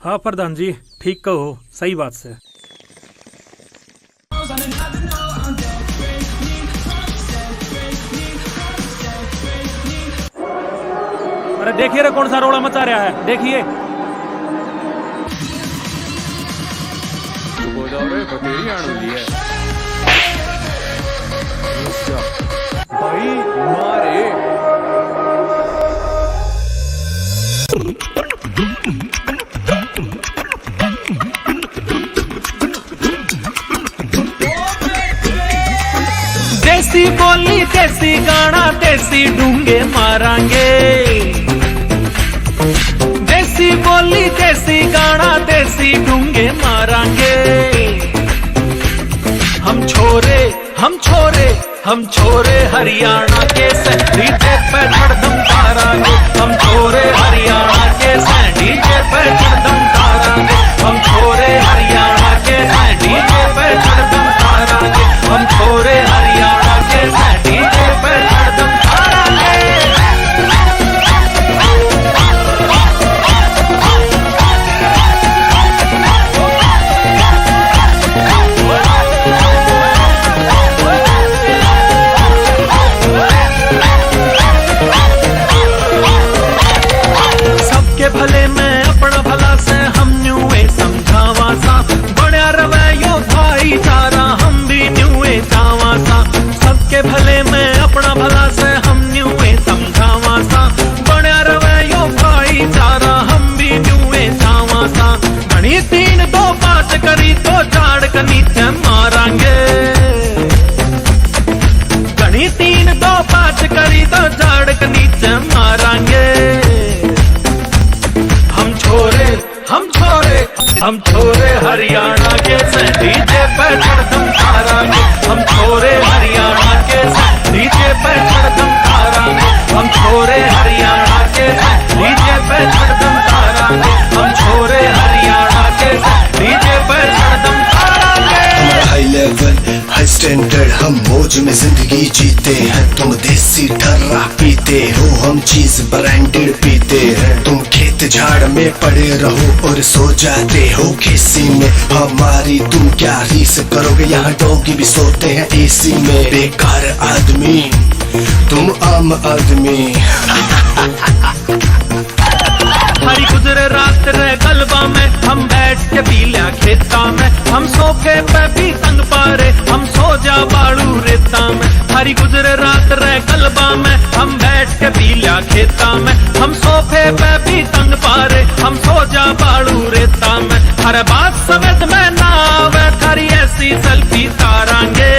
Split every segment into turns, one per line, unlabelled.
हाँ प्रधान जी, ठीक कहो, सही बात से। अरे देखिए रे, कौन सा रोड़ा मचा रहा है, देखिए।
भाई मारे
देसी बोली देसी गाना देसी डूंगे मारांगे। देसी बोली देसी गाना देसी डूंगे मारांगे। हम छोरे हरियाणा के डीजे पे धड़धम तारांगे। हम छोरे हरियाणा के डीजे पे धड़धम तारांगे। हम छोरे हरियाणा के डीजे पे धड़धम तारांगे। हम छोरे हरियाणा के डीजे पे धड़धम तारांगे। भले में अपना भला से हम न्यूए समझावा सा। बड़ा रवैयो भाईचारा हम भी न्यूए जावा सा। सबके भले में अपना भला से हम न्यूए समझावा सा। बड़ा रवैयो भाईचारा हम भी न्यूए जावा सा। घनी 3 2 5 करी तो झाड़ के नीचे मारांगे। घनी 3 2 5 करी तो झाड़ के नीचे मारांगे। हम छोरे हरियाणा के डीजे पे धड़धम तारांगे। हम छोरे हरियाणा के डीजे पे धड़धम तारांगे। हम छोरे हरियाणा के डीजे पे धड़धम तारांगे। हम छोरे हरियाणा के डीजे पे धड़धम तारांगे।
हाई लेवल हाई स्टैंडर्ड हम मौज में जिंदगी जीते हैं। तुम देसी ठर्रा पीते हो, हम चीज ब्रांडेड पीते हैं। तुम खेत झाड़ में पड़े रहो और सो जाते हो खिसी में। हमारी तुम क्या रीस करोगे, यहाँ डॉगी भी सोते हैं एसी में। बेकार आदमी तुम आम आदमी।
हरी गुजरे रात रे गलबा में हम बैठ के पी लिया खेता में। हम सोफे पे भी तंग पारे हम सो जा बाड़ू रेता में। हरी गुजरे रात रे गलबा में हम बैठ के पी लिया खेता में। हम सोफे पे भी तंग पारे हम सो जा बाड़ू रेता में। हर बात समझ में ना आवे थारी ऐसी सेल्फी तारांगे।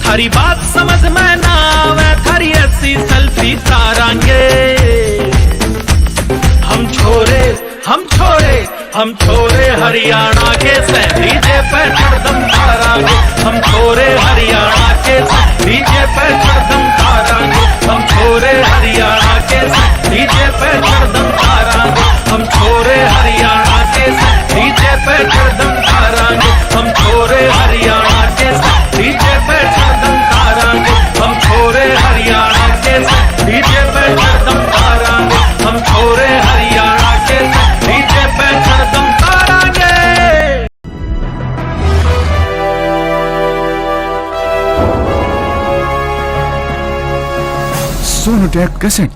थारी बात समझ में ना आवे थारी ऐसी सेल्फी तारांगे। हम छोरे हरियाणा के डीजे पे धड़धम तारांगे। हम छोरे हरियाणा के डीजे पे धड़धम तारांगे। हम छोरे हरियाणा के डीजे पे धड़धम तारांगे। हम छोरे हरियाणा के डीजे पे धड़धम तारांगे। हम छोरे हरियाणा के डीजे पे धड़धम तारांगे। हम छोरे हरियाणा के डीजे पे धड़धम तारांगे। हम छोरे हरियाणा के डीजे पे धड़धम तारांगे।
Sonu tag cassette.